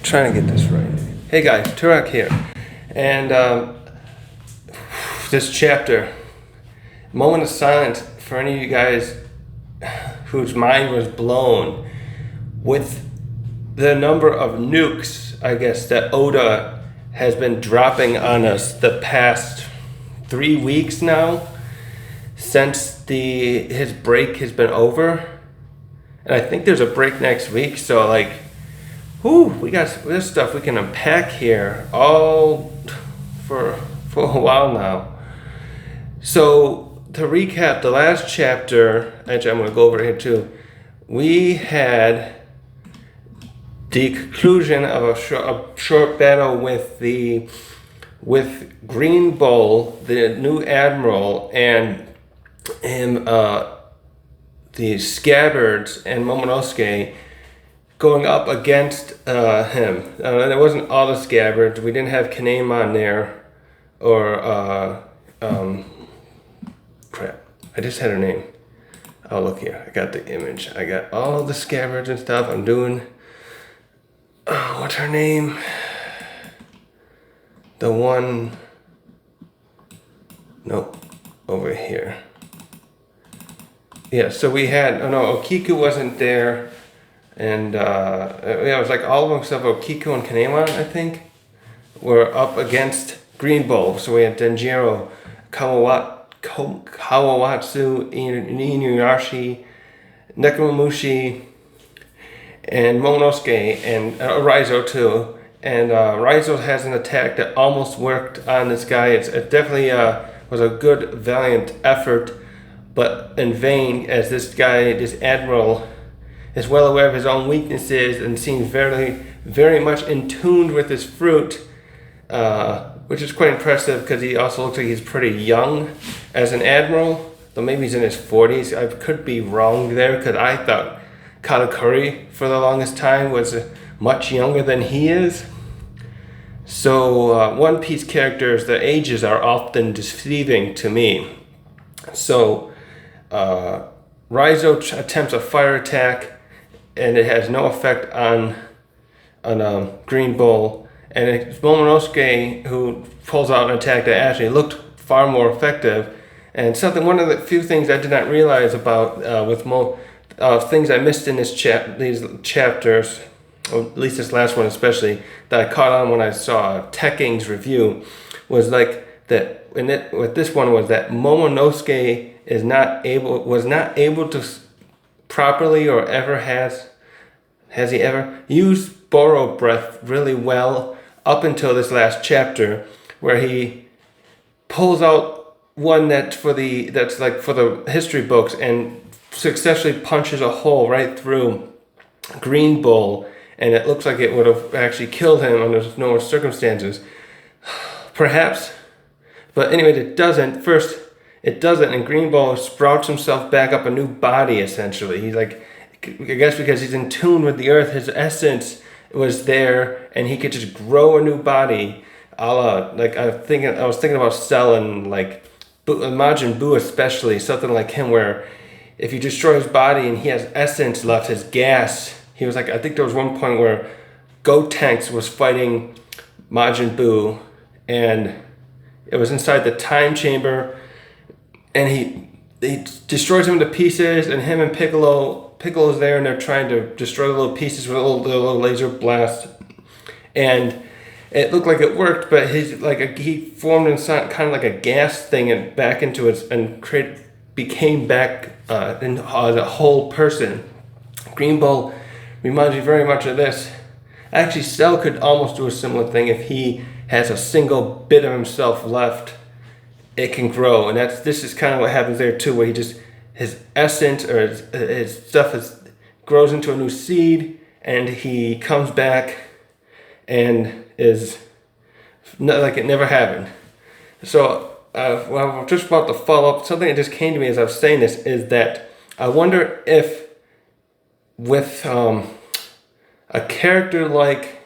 trying to get this right. Hey guys, Turok here. And this chapter, moment of silence for any of you guys whose mind was blown with the number of nukes, I guess, that Oda has been dropping on us the past 3 weeks now, since his break has been over. And I think there's a break next week, so like, we got this stuff we can unpack here all for a while now. So to recap the last chapter, actually I'm going to go over here too. We had the conclusion of a short battle with Green Bull, the new admiral, and him, the Scabbards and Momonosuke going up against him. And it wasn't all the Scabbards. We didn't have Kaname there, or crap. I just had her name. Oh, look here. I got the image. I got all the Scabbards and stuff. I'm doing. What's her name? The one. Nope. Over here. Yeah, so we had. Oh no, Okiku wasn't there. And it was like all of them except Okiku and Kanema, I think, were up against Green Bull. So we had Denjiro, Kawawatsu, Inuyasha, Nekomamushi, and Momonosuke, and Raizo too. And Raizo has an attack that almost worked on this guy. It definitely was a good, valiant effort, but in vain, as this guy, this admiral, is well aware of his own weaknesses and seems very, very much in tune with his fruit, which is quite impressive because he also looks like he's pretty young as an admiral, though maybe he's in his 40s. I could be wrong there because I thought Katakuri for the longest time was much younger than he is. So One Piece characters, their ages are often deceiving to me. So Raizo attempts a fire attack, and it has no effect on Green Bull. And it's Momonosuke who pulls out an attack that actually looked far more effective. And one of the few things I did not realize about things I missed in these chapters, or at least this last one especially, that I caught on when I saw Tekking's review, was like that. And with this one was that Momonosuke was not able to properly, or ever has he ever used Boro breath really well up until this last chapter, where he pulls out one that's for the history books and successfully punches a hole right through Green Bull, and it looks like it would have actually killed him under normal circumstances, perhaps. But anyway, it doesn't. First, it doesn't, and Green Bull sprouts himself back up a new body, essentially. He's like, I guess because he's in tune with the earth, his essence was there, and he could just grow a new body. Like I was thinking about Cell and like Majin Buu especially, something like him, where if you destroy his body and he has essence left, his gas, he was like, I think there was one point where Gotenks was fighting Majin Buu, and it was inside the time chamber, and he destroys him to pieces, and him and Piccolo's there, and they're trying to destroy the little pieces with a little laser blast, and it looked like it worked, but he formed inside kind of like a gas thing and back into it, and became back as a whole person. Green Bull reminds me very much of this. Actually, Cell could almost do a similar thing. If he has a single bit of himself left, it can grow, and this is kind of what happens there too, where his essence or his stuff grows into a new seed, and he comes back and is not like it never happened. So I'm just about to follow up. Something that just came to me as I was saying this is that I wonder if with a character like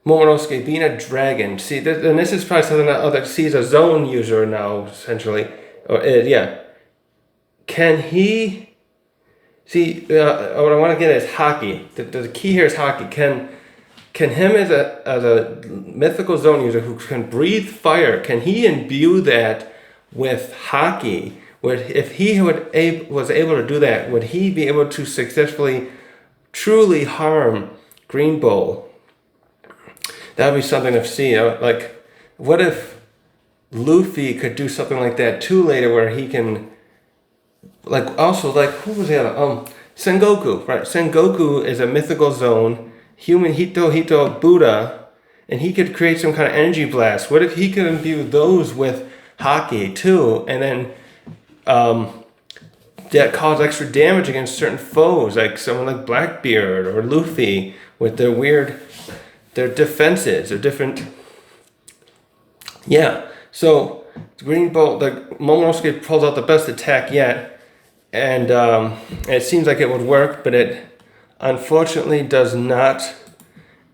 Momonosuke being a dragon, and this is probably something that sees a zone user now, essentially, can he see? What I want to get at is Haki. The key here is Haki. Can can him as a mythical zone user who can breathe fire, can he imbue that with Haki? If he was able to do that, would he be able to successfully, truly harm Green Bull? That would be something to see. Like, what if Luffy could do something like that too later, where he can, like, also, like, who was the other? Sengoku, right? Sengoku is a mythical zone, human Hito Buddha, and he could create some kind of energy blast. What if he could imbue those with Haki too, and then that cause extra damage against certain foes, like someone like Blackbeard or Luffy with their defenses are different. Yeah, so Green Bull, the Momonosuke pulls out the best attack yet, and it seems like it would work, but it unfortunately does not.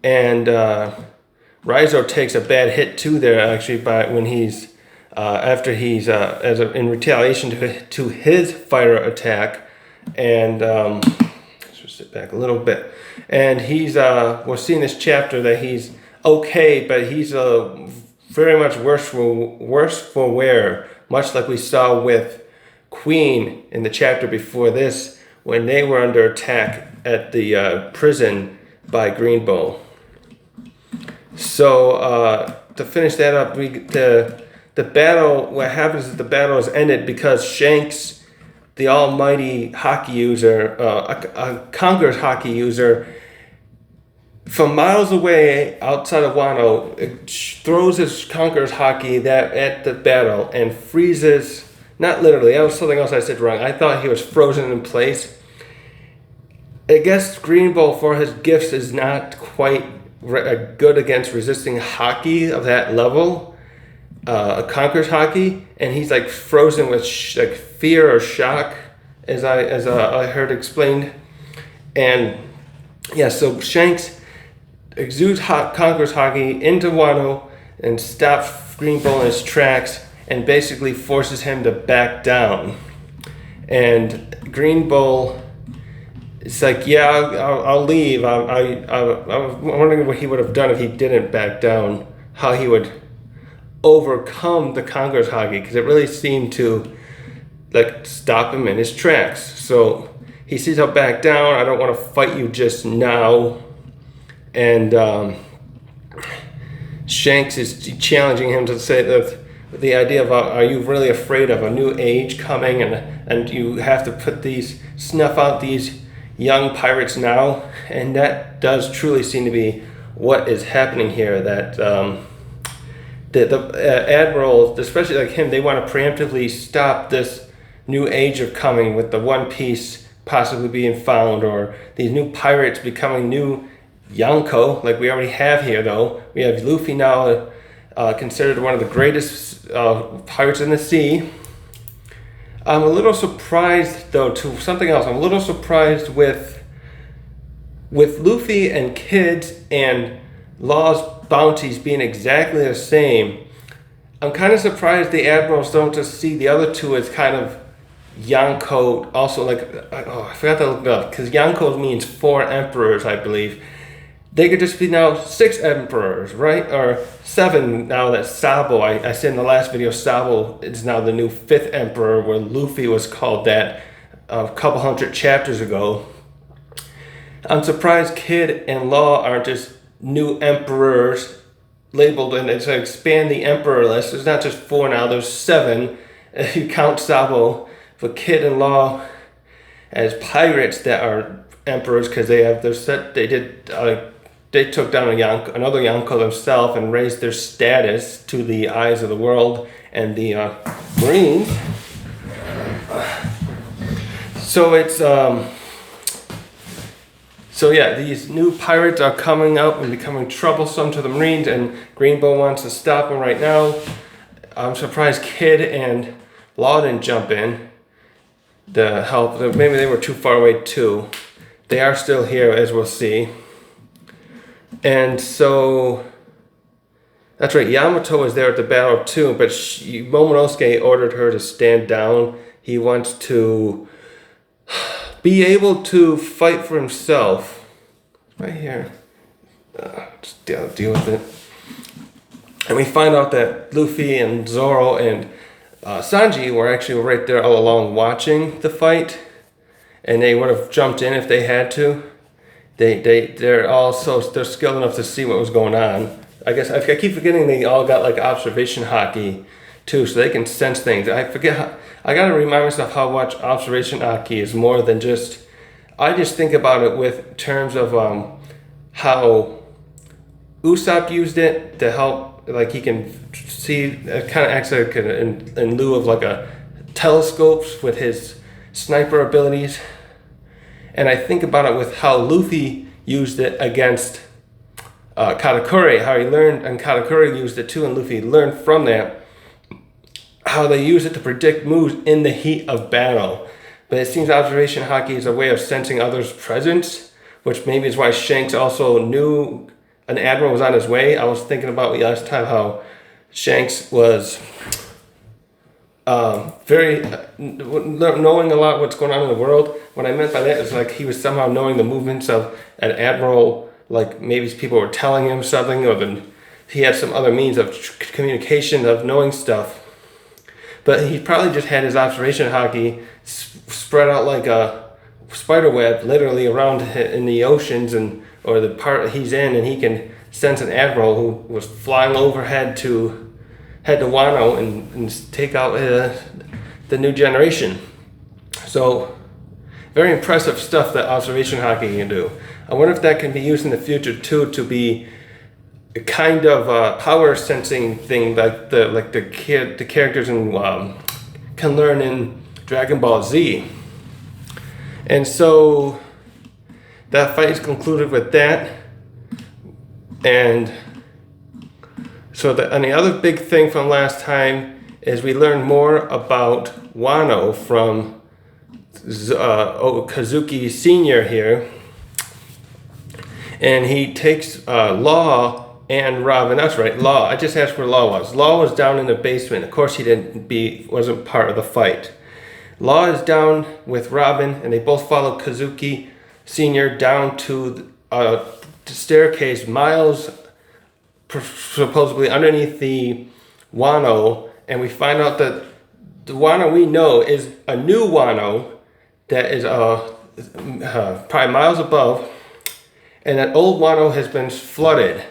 And Raizo takes a bad hit too there, actually, when he's after he's in retaliation to his fire attack, and let's just sit back a little bit, and he's we'll see in this chapter that he's okay, but he's very much worse for wear, much like we saw with Queen in the chapter before this, when they were under attack at the prison by Green Bull. So to finish that up, the battle, what happens is the battle is ended because Shanks, the almighty Haki user, a Conqueror's Haki user, from miles away outside of Wano, throws his Conqueror's Haki at the battle and freezes, not literally, that was something else I said wrong. I thought he was frozen in place. I guess Green Bull, for his gifts, is not quite good against resisting Haki of that level. A Conqueror's Haki, and he's like frozen with like fear or shock, as I heard explained. And yeah, so Shanks exudes Conqueror's Haki into Wano and stops Green Bull in his tracks and basically forces him to back down. And Green Bull, it's like, yeah, I'll leave. I'm wondering what he would have done if he didn't back down, how he would overcome the Conqueror's Haki, because it really seemed to like stop him in his tracks. So he sees, I'll back down, I don't want to fight you just now. And Shanks is challenging him to say that the idea of, are you really afraid of a new age coming, and you have to snuff out these young pirates now? And that does truly seem to be what is happening here, that the admirals, especially like him, they want to preemptively stop this new age of coming, with the One Piece possibly being found, or these new pirates becoming new Yonko, like we already have here. Though we have Luffy now, considered one of the greatest pirates in the sea. I'm a little surprised, though, to something else. I'm a little surprised with Luffy and Kid and Law's bounties being exactly the same. I'm kind of surprised the admirals don't just see the other two as kind of Yonko. Also, like, I forgot to look it up, because Yonko means 4 emperors, I believe. They could just be now 6 emperors, right? Or 7 now that Sabo, I said in the last video, Sabo is now the new 5th emperor, where Luffy was called that a couple hundred chapters ago. I'm surprised Kid and Law aren't just new emperors labeled, and it's to expand the emperor list. There's not just 4 now, there's 7 if you count Sabo. For Kid and Law as pirates that are emperors, because they have their set. They took down another Yonko themselves and raised their status to the eyes of the world and the Marines. So it's so yeah, these new pirates are coming up and becoming troublesome to the Marines, and Green Bull wants to stop them right now. I'm surprised Kid and Law didn't jump in to help. Maybe they were too far away too. They are still here, as we'll see. And so, that's right, Yamato was there at the battle too, but Momonosuke ordered her to stand down. He wants to be able to fight for himself. Right here. just deal with it. And we find out that Luffy and Zoro and Sanji were actually right there all along watching the fight, and they would have jumped in if they had to. They're skilled enough to see what was going on. I guess I keep forgetting they all got like observation haki too, so they can sense things. I gotta remind myself how much observation haki is more than just. I just think about it with terms of how Usopp used it to help, like he can see, it kind of acts like in lieu of like a telescopes with his sniper abilities. And I think about it with how Luffy used it against Katakuri, how he learned, and Katakuri used it too, and Luffy learned from that, how they use it to predict moves in the heat of battle. But it seems observation haki is a way of sensing others' presence, which maybe is why Shanks also knew an admiral was on his way. I was thinking about last time how Shanks was knowing a lot what's going on in the world. What I meant by that is like he was somehow knowing the movements of an admiral, like maybe people were telling him something, or he had some other means of communication, of knowing stuff. But he probably just had his observation haki spread out like a spider web, literally around in the oceans or the part he's in, and he can sense an admiral who was flying overhead to Wano and take out the new generation. So very impressive stuff that observation haki can do. I wonder if that can be used in the future too, to be a kind of power sensing thing like the characters in can learn in Dragon Ball Z. And so that fight is concluded with that. And so and the other big thing from last time is we learned more about Wano from Kazuki Senior here. And he takes Law and Robin. That's right, Law. I just asked where Law was. Law was down in the basement. Of course, he wasn't part of the fight. Law is down with Robin, and they both follow Kazuki Senior down to the staircase miles supposedly underneath the Wano, and we find out that the Wano we know is a new Wano that is probably miles above, and that old Wano has been flooded.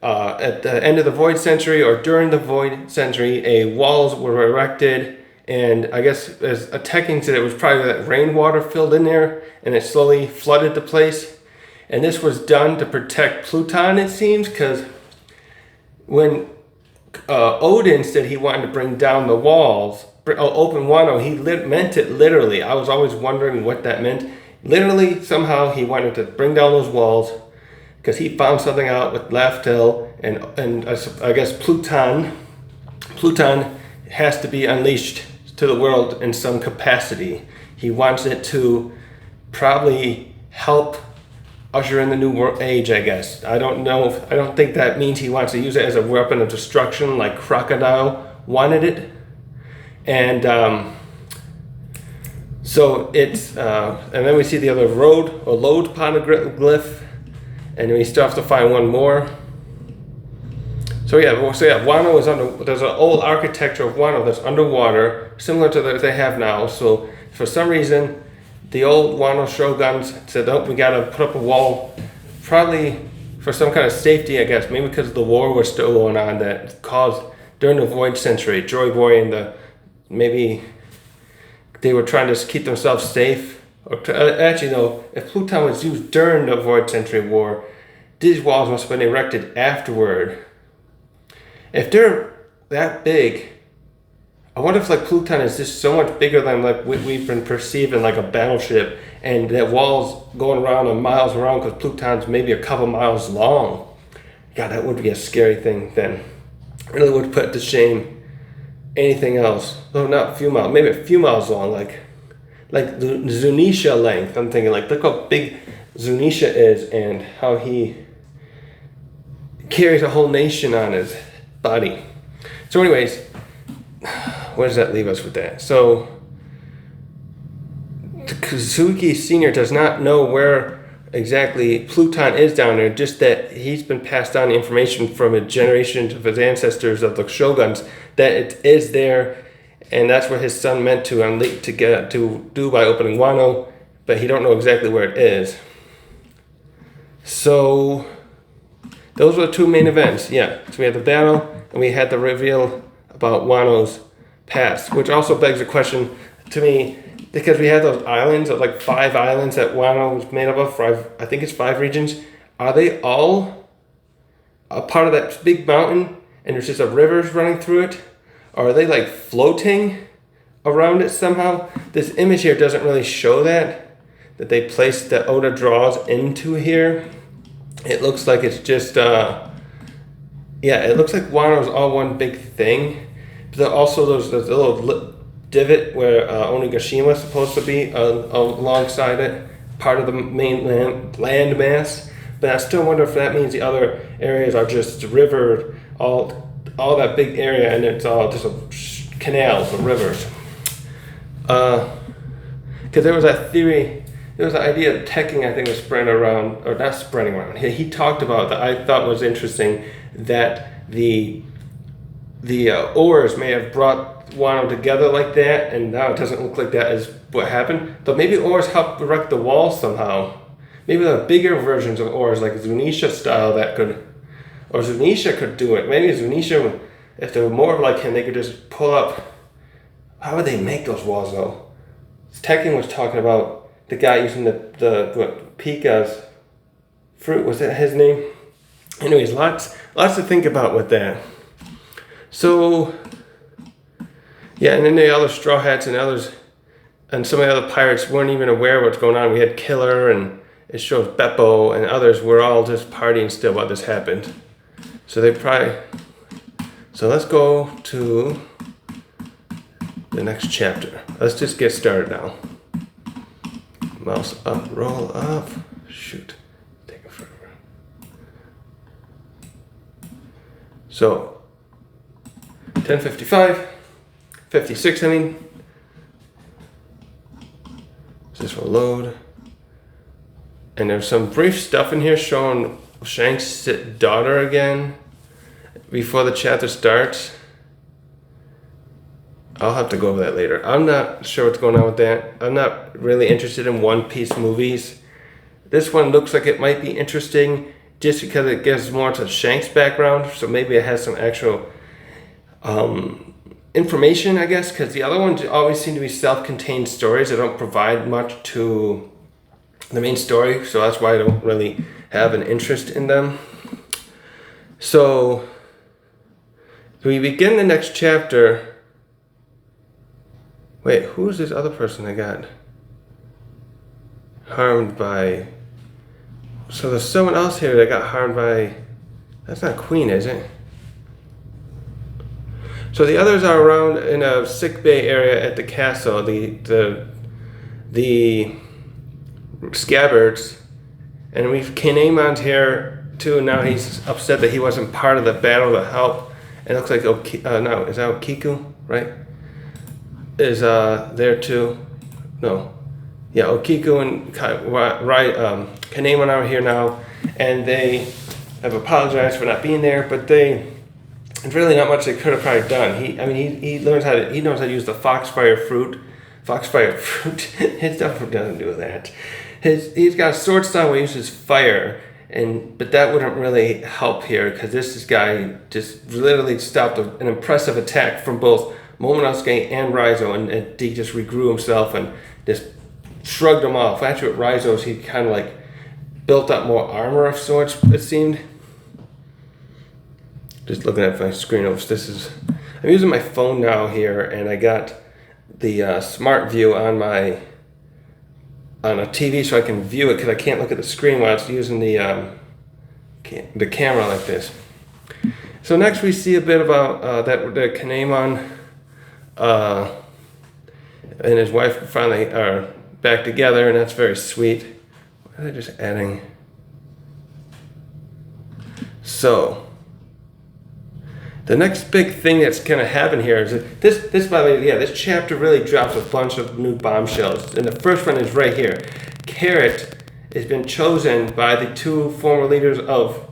At the end of the Void Century, or during the Void Century, walls were erected, and I guess as a technique said, it was probably that rainwater filled in there, and it slowly flooded the place. And this was done to protect Pluton, it seems, because when Odin said he wanted to bring down the walls, open Wano, he meant it literally. I was always wondering what that meant. Literally, somehow he wanted to bring down those walls because he found something out with Laftel, and I guess Pluton has to be unleashed to the world in some capacity. He wants it to probably help usher in the new age, I guess. I don't know. I don't think that means he wants to use it as a weapon of destruction like Crocodile wanted it. And so it's, and then we see the other load poneglyph, and we still have to find one more. So Wano is under. There's an old architecture of Wano that's underwater, similar to that they have now. So for some reason, the old Wano shoguns said, "Oh, we gotta put up a wall," probably for some kind of safety, I guess. Maybe because the war was still going on that caused during the Void Century, Joy Boy and maybe they were trying to keep themselves safe. Or actually, no. If Pluton was used during the Void Century War, these walls must have been erected afterward. If they're that big, I wonder if like Pluton is just so much bigger than like we've been perceiving like a battleship, and that wall's going around and miles around because Pluton's maybe a couple miles long. God, that would be a scary thing then. Really would put to shame anything else. Though not a few miles, maybe a few miles long, like the Zunisha length. I'm thinking like, look how big Zunisha is and how he carries a whole nation on his body. So anyways, where does that leave us with that? So Kazuki Senior does not know where exactly Pluton is down there, just that he's been passed on the information from a generation of his ancestors of the Shoguns that it is there, and that's what his son meant to get to do by opening Wano, but he don't know exactly where it is. So those were the two main events. Yeah, so we had the battle and we had the reveal about Wano's past, which also begs a question to me, because we had those islands, of like 5 islands that Wano was made up of, 5, I think it's 5 regions. Are they all a part of that big mountain and there's just a rivers running through it? Or are they like floating around it somehow? This image here doesn't really show that they placed, that Oda draws into here. It looks like it's just, yeah, it looks like Wano's all one big thing. But also there's a little divot where Onigashima is supposed to be alongside it, part of the main land mass. But I still wonder if that means the other areas are just river, all that big area, and it's all just a canals or rivers. Because there was that theory, there was the idea of teching, I think, was spreading around, or not spreading around. He talked about that. I thought was interesting that the oars may have brought Wano together like that, and now it doesn't look like that is what happened. But maybe oars helped erect the wall somehow. Maybe the bigger versions of oars, like Zunisha style, that could, or Zunisha could do it. Maybe Zunisha, if they were more like him, they could just pull up. How would they make those walls though? Tekken was talking about the guy using the Pika's fruit. Was that his name? Anyways, lots to think about with that. So, yeah, and then the other Straw Hats and others, and some of the other pirates weren't even aware of what's going on. We had Killer, and it shows Beppo, and others were all just partying still while this happened. So they probably... So let's go to the next chapter. Let's just get started now. Mouse up, roll up. Shoot, taking forever. So, 10:55, 56. I mean, this will load. And there's some brief stuff in here showing Shanks' daughter again before the chapter starts. I'll have to go over that later. I'm not sure what's going on with that. I'm not really interested in One Piece movies. This one looks like it might be interesting just because it gives more to Shanks' background. So maybe it has some actual information, I guess, because the other ones always seem to be self-contained stories that don't provide much to the main story. So that's why I don't really have an interest in them. So we begin the next chapter. Wait, who's this other person that got harmed by... So there's someone else here that got harmed by... That's not Queen, is it? So the others are around in a sick bay area at the castle. The scabbards. And we've Kinemon's here too. Now he's upset that he wasn't part of the battle to help. And it looks like no, is that Okiku, right? Is there too. No. Yeah, Okiku and Kinemon are here now, and they have apologized for not being there, but there's really not much they could have probably done. He knows how to use the foxfire fruit. Foxfire fruit. His stuff doesn't do that. He's got a sword style where he uses fire, but that wouldn't really help here because this guy just literally stopped an impressive attack from both Momonosuke and Raizo, and he just regrew himself and just shrugged him off. Actually, with Raizo's, he kind of like built up more armor of sorts, it seemed. Just looking at my screen notes, I'm using my phone now here, and I got the smart view on a TV so I can view it because I can't look at the screen while it's using the camera like this. So next we see a bit about that the Kinemon and his wife finally are back together, and that's very sweet. Why are they just adding? So the next big thing that's going to happen here is that this by the way, yeah, this chapter really drops a bunch of new bombshells, and the first one is right here. Carrot has been chosen by the two former leaders of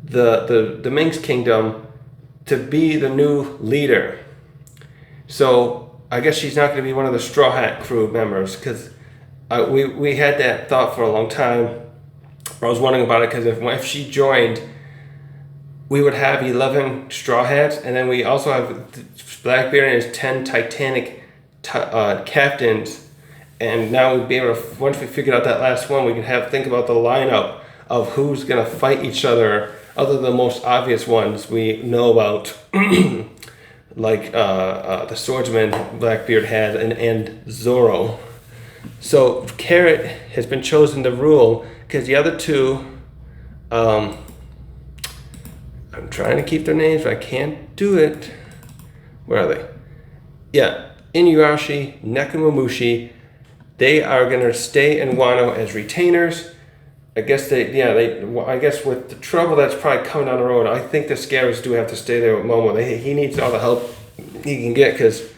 the Minx Kingdom to be the new leader. So I guess she's not going to be one of the Straw Hat crew members, because we had that thought for a long time. I was wondering about it because if she joined, we would have 11 Straw Hats, and then we also have Blackbeard and his 10 Titanic captains. And now we'd be able to, once we figured out that last one, we could think about the lineup of who's going to fight each other, other than the most obvious ones we know about, like the swordsman Blackbeard had and Zoro. So Carrot has been chosen to rule because the other two, I'm trying to keep their names, but I can't do it. Where are they? Yeah, Inuyasha, Nekomamushi. They are going to stay in Wano as retainers. I guess I guess with the trouble that's probably coming down the road, I think the Scarabs do have to stay there with Momo. He needs all the help he can get, because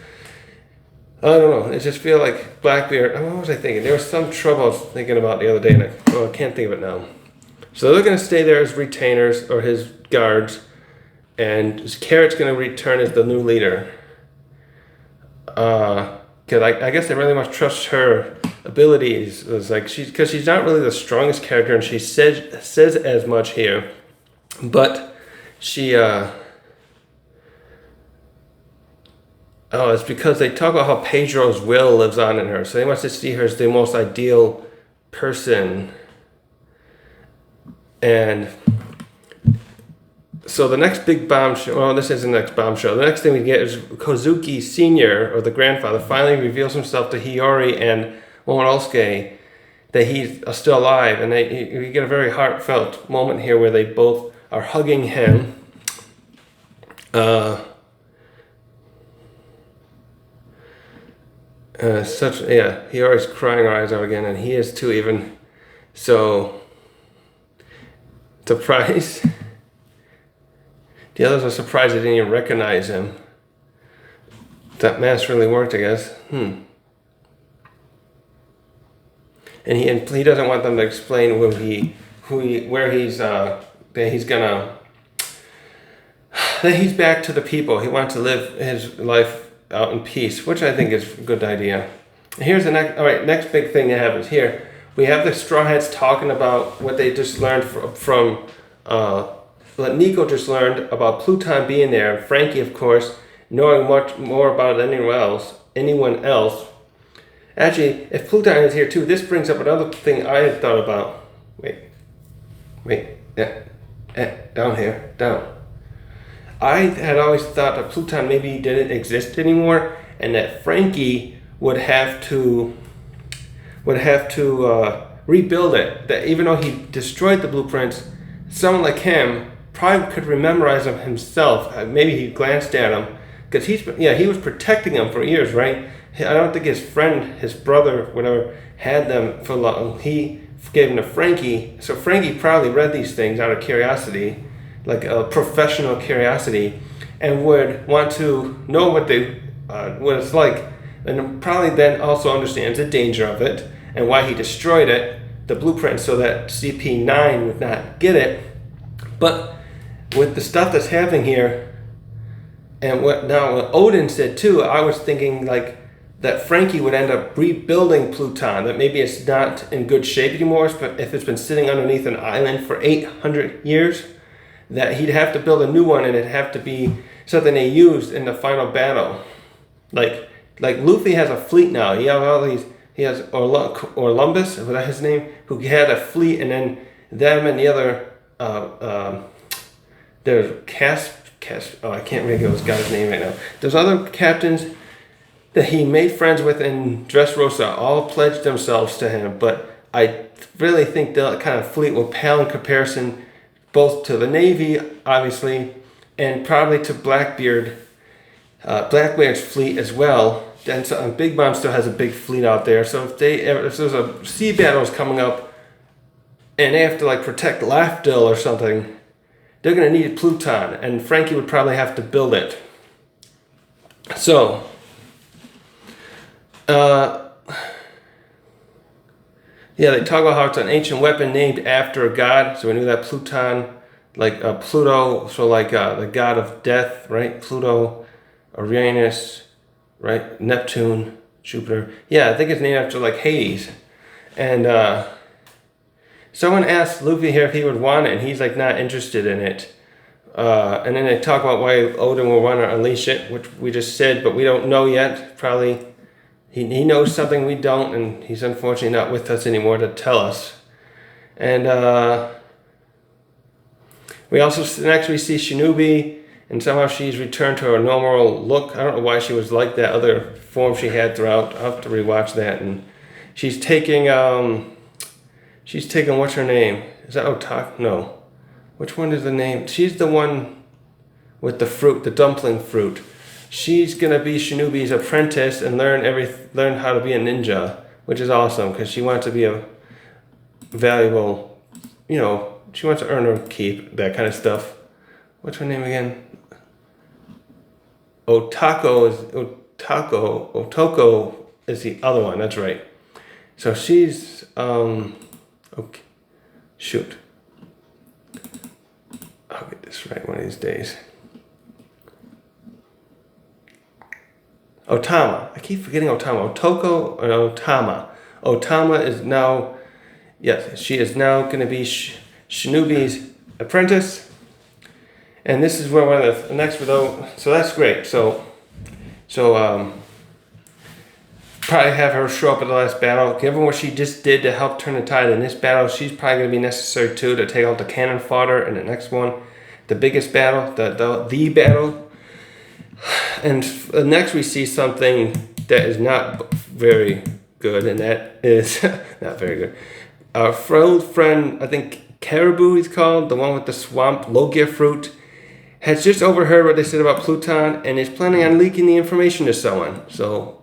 I don't know. I just feel like Blackbeard. What was I thinking? There was some trouble I was thinking about the other day, and I can't think of it now. So they're going to stay there as retainers, or his guards, and Carrot's going to return as the new leader. Because I guess they really must trust her abilities. It was like because she's not really the strongest character, and she says as much here, but she it's because they talk about how Pedro's will lives on in her, so they must just see her as the most ideal person. And so the next big bombshell, well, this isn't the next bombshell. The next thing we get is Kozuki Sr., or the grandfather, finally reveals himself to Hiyori and Momonosuke that he's still alive. And we get a very heartfelt moment here where they both are hugging him. Hiyori's crying her eyes out again, and he is too, even. So, surprised. The others are surprised they didn't even recognize him. That mask really worked, I guess. And he doesn't want them to explain that he's back to the people. He wants to live his life out in peace, which I think is a good idea. Here's the next big thing that happens here. We have the Straw Hats talking about what they just learned from what Nico just learned about Pluton being there. Frankie, of course, knowing much more about anyone else. Actually, if Pluton is here too, this brings up another thing I had thought about. Down here, down. I had always thought that Pluton maybe didn't exist anymore, and that Frankie would have to rebuild it. That even though he destroyed the blueprints, someone like him probably could rememorize them himself. Maybe he glanced at them, because he was protecting them for years, right? I don't think his friend, his brother, whatever, had them for long. He gave them to Frankie, so Frankie probably read these things out of curiosity, like a professional curiosity, and would want to know what it's like, and probably then also understands the danger of it and why he destroyed it, the blueprint, so that CP9 would not get it. But with the stuff that's happening here, and what Odin said too, I was thinking like that Frankie would end up rebuilding Pluton, that maybe it's not in good shape anymore, but if it's been sitting underneath an island for 800 years, that he'd have to build a new one, and it'd have to be something they used in the final battle. Like Luffy has a fleet now. He has Orlumbus, was that his name? Who had a fleet, and then them and the other there's I can't remember this guy's name right now. There's other captains that he made friends with in Dressrosa, all pledged themselves to him, but I really think that kind of fleet will pale in comparison both to the Navy, obviously, and probably to Blackbeard's fleet as well. And Big Mom still has a big fleet out there, so if there's a sea battles coming up, and they have to protect Laughdale or something, they're going to need Pluton, and Frankie would probably have to build it. So, Yeah, they talk about how it's an ancient weapon named after a god. So we knew that Pluton, like Pluto, so like the god of death, right? Pluto, Uranus, right? Neptune, Jupiter. Yeah, I think it's named after like Hades. And someone asked Luffy here if he would want it, and he's like not interested in it. And then they talk about why Odin will want to unleash it, which we just said, but we don't know yet. Probably he knows something we don't, and he's unfortunately not with us anymore to tell us. And we also next we see Shinobi, and somehow she's returned to her normal look. I don't know why she was like that other form she had throughout. I'll have to rewatch that. And she's taking what's her name? Is that Otak? No. Which one is the name? She's the one with the fruit, the dumpling fruit. She's gonna be Shinobi's apprentice and learn how to be a ninja, which is awesome because she wants to be a valuable, she wants to earn her keep, that kind of stuff. What's her name again? Otoko is the other one. That's right. So she's okay. Shoot. I'll get this right one of these days. Otama. I keep forgetting Otama. Otoko and Otama. Otama is now, yes, she is now going to be Shinobi's apprentice. And this is where one of the next video, so that's great. So probably have her show up at the last battle. Given what she just did to help turn the tide in this battle, she's probably going to be necessary too to take out the cannon fodder in the next one. The biggest battle, the battle. And next we see something that is not very good, and that is not very good. Our friend, I think Caribou he's called, the one with the swamp Logia fruit, has just overheard what they said about Pluton and is planning on leaking the information to someone. So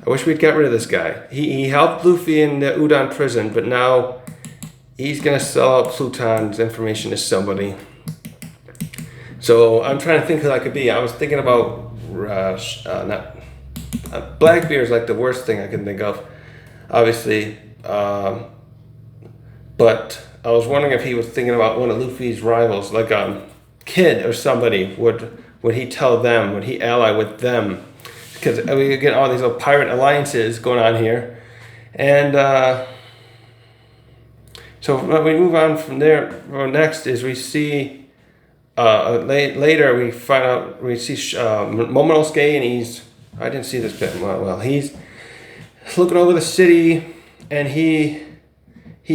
I wish we'd got rid of this guy. He helped Luffy in the Udon prison, but now he's gonna sell out Pluton's information to somebody. So I'm trying to think who that could be. I was thinking about Blackbeard is like the worst thing I can think of, obviously. But I was wondering if he was thinking about one of Luffy's rivals, like Kid or somebody. Would he tell them? Would he ally with them? Because we get all these little pirate alliances going on here. And so when we move on from there, next is we see, later we find out, we see Momonosuke, and I didn't see this bit well. He's looking over the city, and he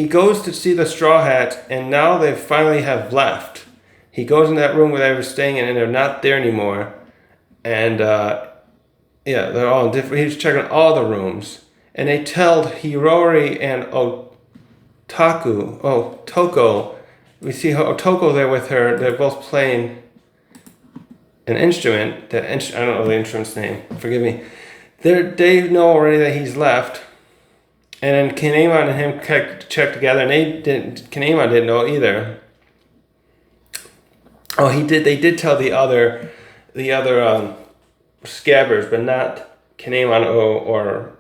goes to see the Straw Hats, and now they finally have left. He goes in that room where they were staying in, and they're not there anymore. And yeah, they're all different. He's checking all the rooms, and they tell Hirori and Toko. We see Otoko there with her. They're both playing an instrument. I don't know the instrument's name. Forgive me. They know already that he's left. And then Kinemon and him checked together, and Kinemon didn't know either. Oh, he did. They did tell the other scabbers, but not Kinemon or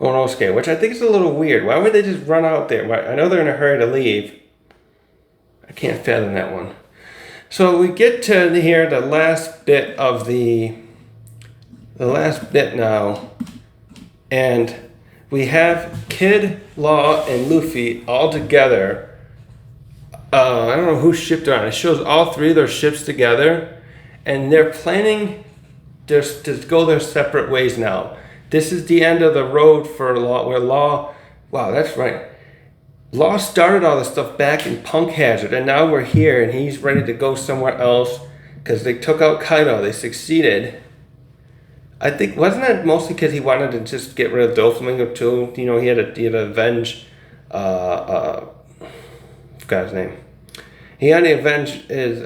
Momonosuke, which I think is a little weird. Why would they just run out there? I know they're in a hurry to leave. I can't fathom that one. So we get to here, the last bit of the last bit now, and we have Kid, Law, and Luffy all together. I don't know whose ship they're on. It shows all three of their ships together, and they're planning just to go their separate ways now. This is the end of the road for Law, where Law, wow, that's right. Law started all this stuff back in Punk Hazard, and now we're here, and he's ready to go somewhere else because they took out Kaido. They succeeded. I think, wasn't that mostly because he wanted to just get rid of Doflamingo too? You know, he had to avenge, I forgot his name. He had to avenge his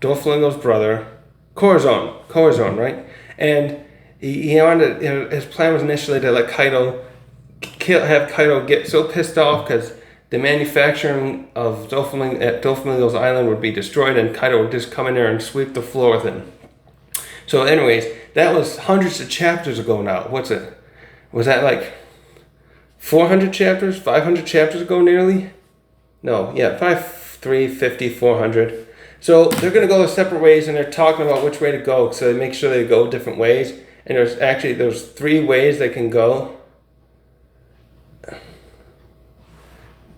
Doflamingo's brother, Corazon, right? And he wanted, his plan was initially to let Kaido have Kaido get so pissed off because the manufacturing of Doflamingo's island would be destroyed, and Kaido would just come in there and sweep the floor with him. So anyways, that was hundreds of chapters ago now. What's it? Was that like 400 chapters, 500 chapters ago nearly. No, yeah, 350, 400. So they're going to go their separate ways, and they're talking about which way to go, so they make sure they go different ways. And there's 3 ways they can go.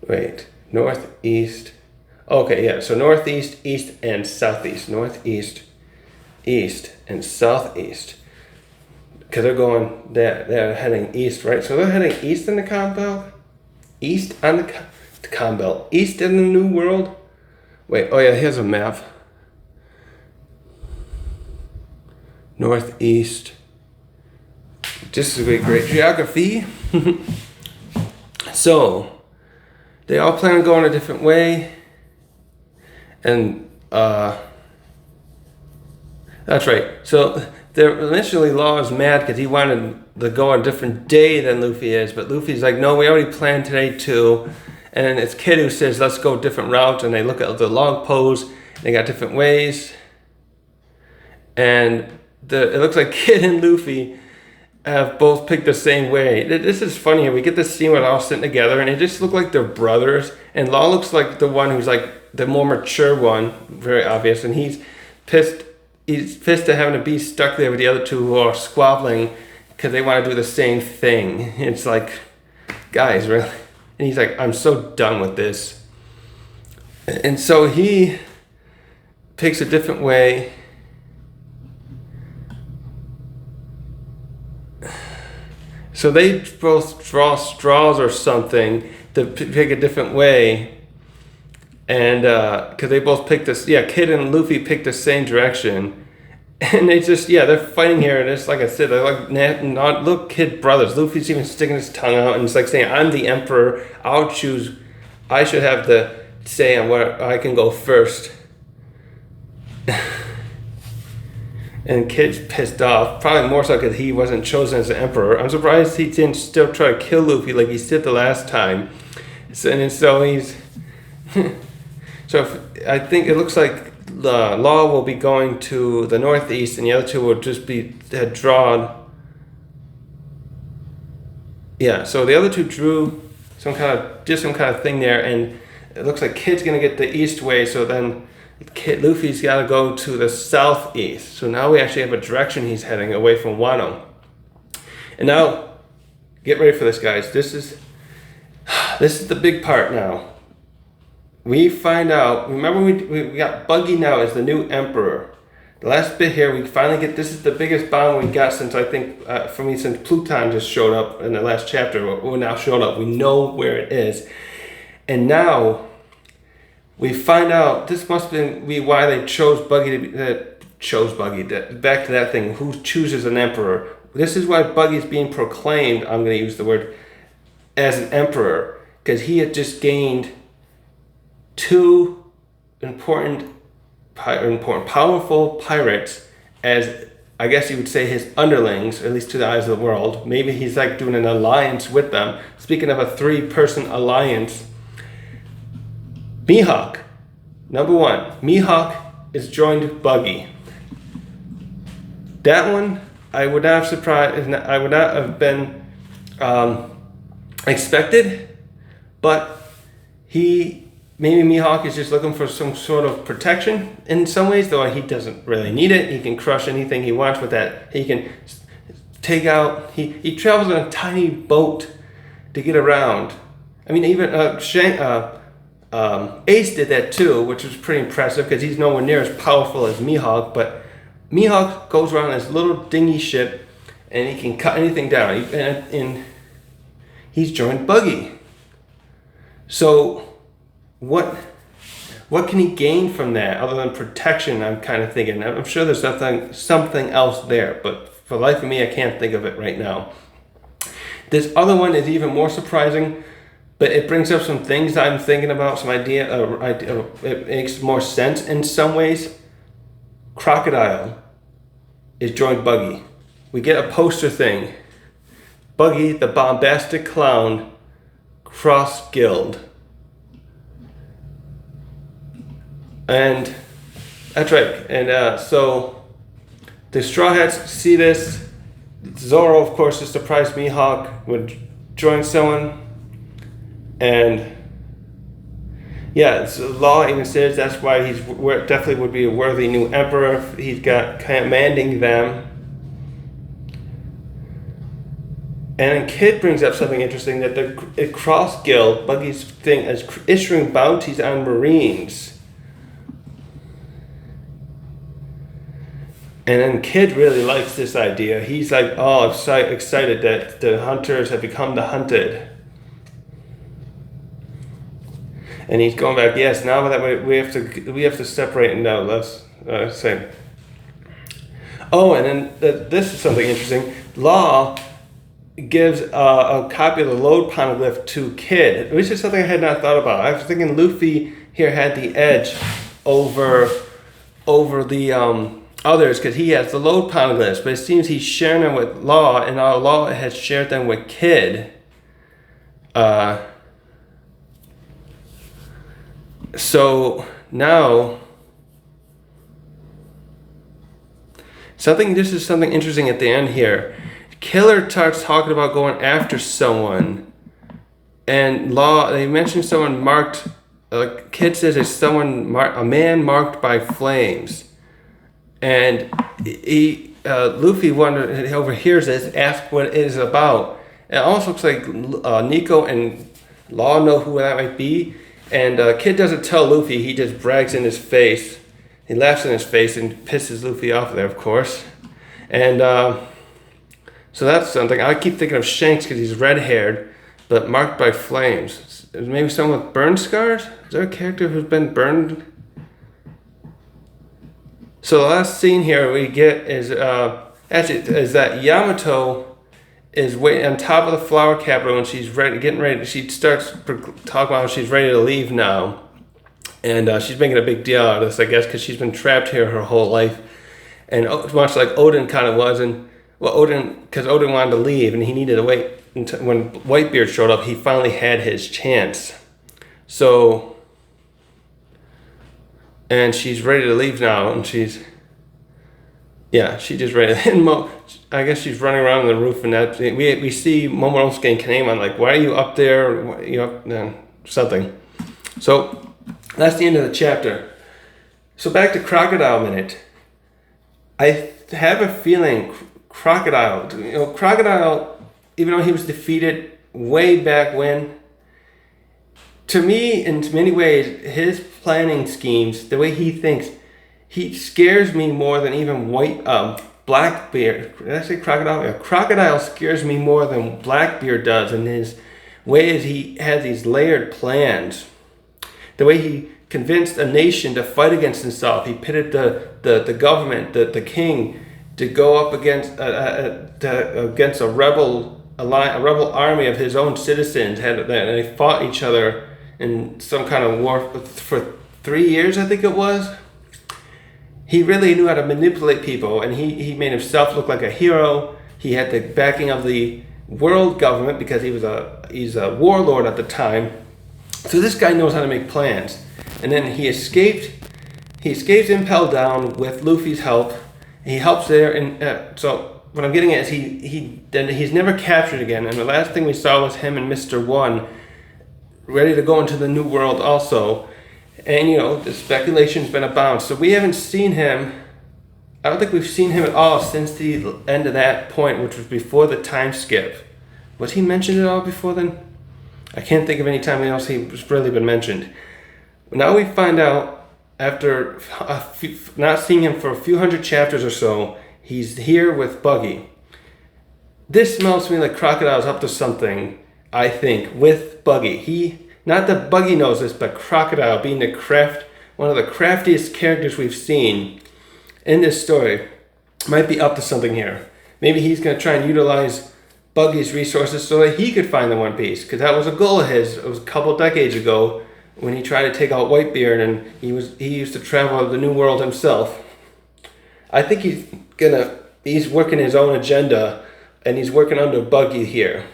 Wait, northeast. Okay, yeah, so northeast, east, and southeast. Northeast, east, and southeast. Because they're heading east, right? So they're heading east in the Conch. East on the Conch Belt. East in the New World. Wait, oh yeah, here's a map. Northeast. This is great geography. So, they all plan on going a different way. And, that's right. So, initially Law is mad because he wanted to go on a different day than Luffy is. But Luffy's like, no, we already planned today too. And then it's Kid who says, let's go different routes. And they look at the log pose. They got different ways. And it looks like Kid and Luffy have both picked the same way. This is funny here. We get this scene where they're all sitting together, and they just look like they're brothers. And Law looks like the one who's like the more mature one, very obvious. And he's pissed. He's pissed at having to be stuck there with the other two who are squabbling because they want to do the same thing. It's like, guys, really? And he's like, I'm so done with this. And so he picks a different way. So they both draw straws or something to pick a different way. And because they both picked this, yeah, Kid and Luffy picked the same direction. And they just, yeah, they're fighting here. And it's like I said, they're like, not look, Kid brothers. Luffy's even sticking his tongue out. And it's like saying, I'm the emperor. I'll choose. I should have the say on where I can go first. And Kid's pissed off, probably more so because he wasn't chosen as the emperor. I'm surprised he didn't still try to kill Luffy like he did the last time. So he's... So I think it looks like Law will be going to the northeast, and the other two will just be drawn. Yeah, so the other two drew some kind of thing there, and it looks like Kid's gonna get the east way. So then Luffy's got to go to the southeast. So now we actually have a direction he's heading away from Wano. And now, get ready for this, guys. This is the big part now. We find out, remember we got Buggy now as the new emperor. The last bit here, we finally get, this is the biggest bomb we got since, I think, for me, since Pluton just showed up in the last chapter, or now showed up. We know where it is. And now, we find out, this must be why they chose Buggy back to that thing, who chooses an emperor. This is why Buggy's being proclaimed, I'm going to use the word, as an emperor, because he had just gained 2 important, powerful pirates as, I guess you would say, his underlings, at least to the eyes of the world. Maybe he's like doing an alliance with them. Speaking of a 3-person alliance, Mihawk, number 1. Mihawk is joined Buggy. That one, I would not have been expected, but maybe Mihawk is just looking for some sort of protection in some ways, though he doesn't really need it. He can crush anything he wants with that. He can take out, he travels in a tiny boat to get around. I mean, even Ace did that too, which was pretty impressive because he's nowhere near as powerful as Mihawk, but Mihawk goes around in his little dinghy ship and he can cut anything down. And he's joined Buggy. So what can he gain from that other than protection? I'm kind of thinking. I'm sure there's something else there, but for the life of me, I can't think of it right now. This other one is even more surprising, but it brings up some things I'm thinking about, some idea. It makes more sense in some ways. Crocodile is joined Buggy. We get a poster thing. Buggy, the bombastic clown, cross guild. And that's right. And so the Straw Hats see this. Zoro, of course, is surprised Mihawk would join someone. And yeah, so Law even says that's why he's definitely would be a worthy new emperor. He's got commanding them. And then Kid brings up something interesting, that the Cross Guild, Buggy's thing, is issuing bounties on Marines. And then Kid really likes this idea. He's like, oh, I'm so excited that the hunters have become the hunted. And he's going back, yes, now that we have to separate now, let's say. Oh, and then this is something interesting. Law gives a copy of the load poneglyph to Kid, which is something I had not thought about. I was thinking Luffy here had the edge over the others because he has the load poneglyphs, but it seems he's sharing them with Law, and Law has shared them with Kid. So now this is something interesting at the end here. Killer starts talking about going after someone, and Law, they mentioned someone marked, Kid says it's someone, a man marked by flames, and Luffy overhears this, asks what it is about. It almost looks like Nico and Law know who that might be, and Kid doesn't tell Luffy, he just brags in his face, he laughs in his face and pisses Luffy off there, of course, and so that's something. I keep thinking of Shanks because he's red-haired, but marked by flames. Maybe someone with burn scars? Is there a character who's been burned? So the last scene here we get is that Yamato is waiting on top of the flower capital, and she's getting ready. She starts talking about how she's ready to leave now, and she's making a big deal out of this, I guess, because she's been trapped here her whole life, and much like Odin kind of was, and because Odin wanted to leave and he needed to wait until when Whitebeard showed up, he finally had his chance. So, and she's ready to leave now, and she's just ready. And I guess she's running around on the roof, and that we see Momonosuke and Kanema like, why are you up there? Why, you up something. So that's the end of the chapter. So back to Crocodile minute. I have a feeling Crocodile, even though he was defeated way back when, to me, in many ways, his planning schemes, the way he thinks, he scares me more than even Blackbeard. Did I say Crocodile? Yeah, Crocodile scares me more than Blackbeard does in his ways. He has these layered plans. The way he convinced a nation to fight against himself. He pitted the government, the king, to go up against a rebel army of his own citizens, and they fought each other in some kind of war for 3 years, I think it was. He really knew how to manipulate people, and he made himself look like a hero. He had the backing of the world government because he's a warlord at the time. So this guy knows how to make plans. And then he escapes Impel Down with Luffy's help. He helps there, and so what I'm getting at is he's never captured again. And the last thing we saw was him and Mr. One ready to go into the new world also. And the speculation's been abound. So we haven't seen him. I don't think we've seen him at all since the end of that point, which was before the time skip. Was he mentioned at all before then? I can't think of any time else he's really been mentioned. Now we find out, after not seeing him for a few hundred chapters or so, he's here with Buggy. This smells to me like Crocodile's up to something, I think, with Buggy. Not that Buggy knows this, but Crocodile, being one of the craftiest characters we've seen in this story, might be up to something here. Maybe he's going to try and utilize Buggy's resources so that he could find the One Piece, because that was a goal of his. It was a couple decades ago, when he tried to take out Whitebeard, and he used to travel the New World himself. I think he's working his own agenda, and he's working under Buggy here.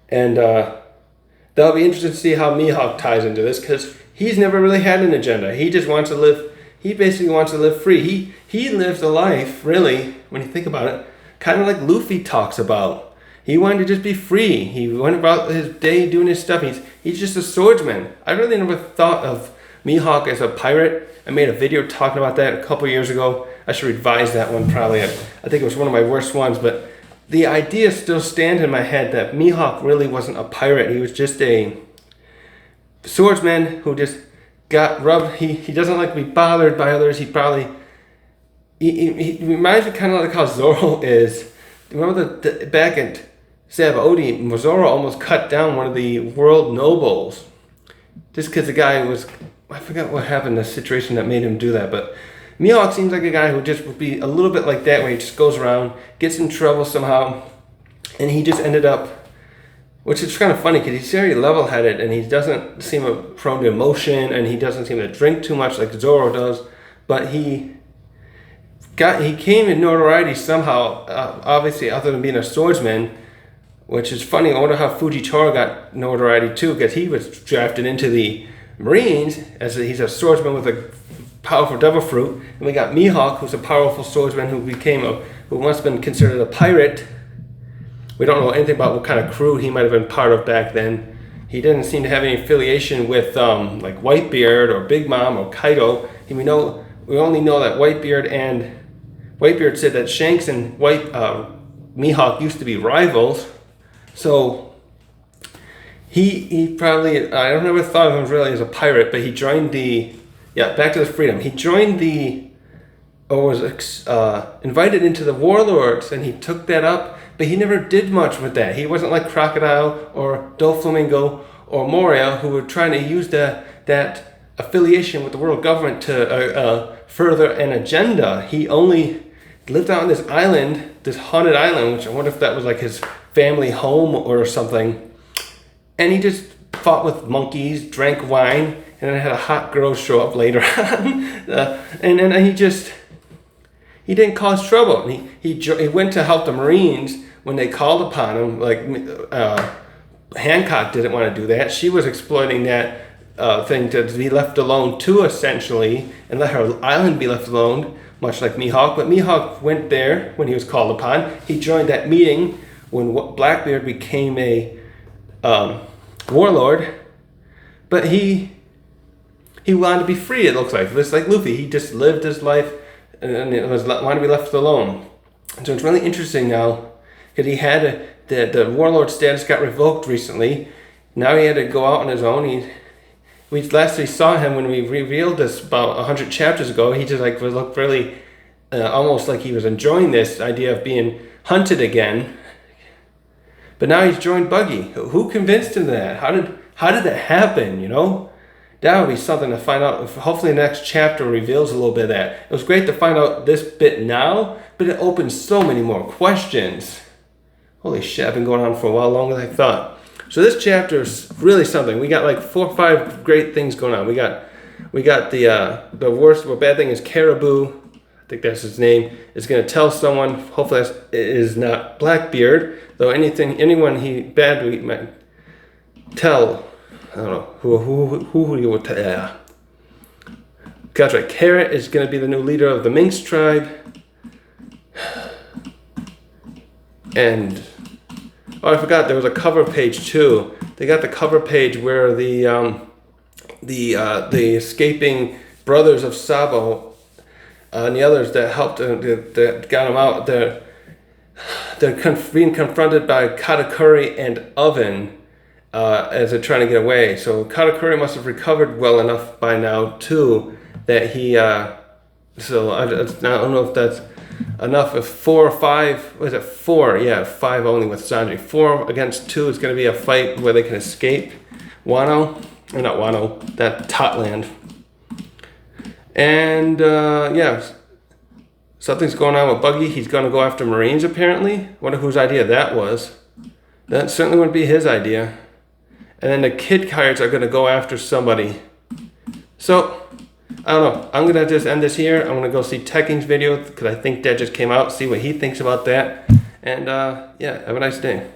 And that'll be interesting to see how Mihawk ties into this, because he's never really had an agenda. He just wants to live, he basically wants to live free. He lives a life, really, when you think about it, kind of like Luffy talks about. He wanted to just be free. He went about his day doing his stuff. He's just a swordsman. I really never thought of Mihawk as a pirate. I made a video talking about that a couple years ago. I should revise that one probably. I think it was one of my worst ones, but the idea still stands in my head that Mihawk really wasn't a pirate. He was just a swordsman who just got rubbed. He doesn't like to be bothered by others. He reminds me kind of like how Zoro is. Remember the back at Sabaody, Zoro almost cut down one of the world nobles just because the guy was, I forgot what happened, the situation that made him do that, but Mihawk seems like a guy who just would be a little bit like that, where he just goes around, gets in trouble somehow, and he just ended up, which is kind of funny because he's very level-headed and he doesn't seem prone to emotion and he doesn't seem to drink too much like Zoro does, but he came in notoriety somehow, obviously other than being a swordsman, which is funny. I wonder how Fujitora got notoriety too, because he was drafted into the Marines as he's a swordsman with a powerful devil fruit, and we got Mihawk, who's a powerful swordsman who must have been considered a pirate. We don't know anything about what kind of crew he might have been part of back then. He didn't seem to have any affiliation with like Whitebeard or Big Mom or Kaido. We only know that Whitebeard said that Shanks and Mihawk used to be rivals. So he probably, I don't never thought of him really as a pirate, but he joined back to the freedom. He joined was invited into the warlords, and he took that up, but he never did much with that. He wasn't like Crocodile or Doflamingo or Moria, who were trying to use that affiliation with the world government to further an agenda. He only lived out on this island, this haunted island, which I wonder if that was like his family home or something. And he just fought with monkeys, drank wine, and then had a hot girl show up later on. And then he didn't cause trouble. He went to help the Marines when they called upon him. Like Hancock didn't want to do that. She was exploiting that thing to be left alone too, essentially, and let her island be left alone, much like Mihawk. But Mihawk went there when he was called upon. He joined that meeting when Blackbeard became a warlord. But he wanted to be free, it looks like. Just like Luffy, he just lived his life and wanted to be left alone. So it's really interesting now, because he had the warlord status got revoked recently. Now he had to go out on his own. We lastly saw him when we revealed this about 100 chapters ago. He just looked really almost like he was enjoying this idea of being hunted again. But now he's joined Buggy. Who convinced him of that? How did that happen, you know? That would be something to find out. Hopefully the next chapter reveals a little bit of that. It was great to find out this bit now, but it opens so many more questions. Holy shit, I've been going on for a while longer than I thought. So this chapter is really something. We got like 4 or 5 great things going on. We got the worst or bad thing is Caribou. I think that's his name. Is going to tell someone. Hopefully it is not Blackbeard. Though anyone he badly might tell. I don't know who you would tell. Gotcha. Carrot is going to be the new leader of the Minx tribe. And I forgot there was a cover page too. They got the cover page where the escaping brothers of Sabo and the others that helped that got them out. They're being confronted by Katakuri and Oven as they're trying to get away. So Katakuri must have recovered well enough by now too that he. So I don't know if that's enough. If 4 or 5, was it 4? Yeah, 5 only with Sanji. 4 against 2 is going to be a fight where they can escape Wano, or not Wano, that Totland. And yeah, something's going on with Buggy. He's going to go after Marines apparently. Wonder whose idea that was. That certainly wouldn't be his idea. And then the Kid Coyotes are going to go after somebody. So I don't know. I'm going to just end this here. I'm going to go see Tekking's video because I think that just came out. See what he thinks about that. And yeah, have a nice day.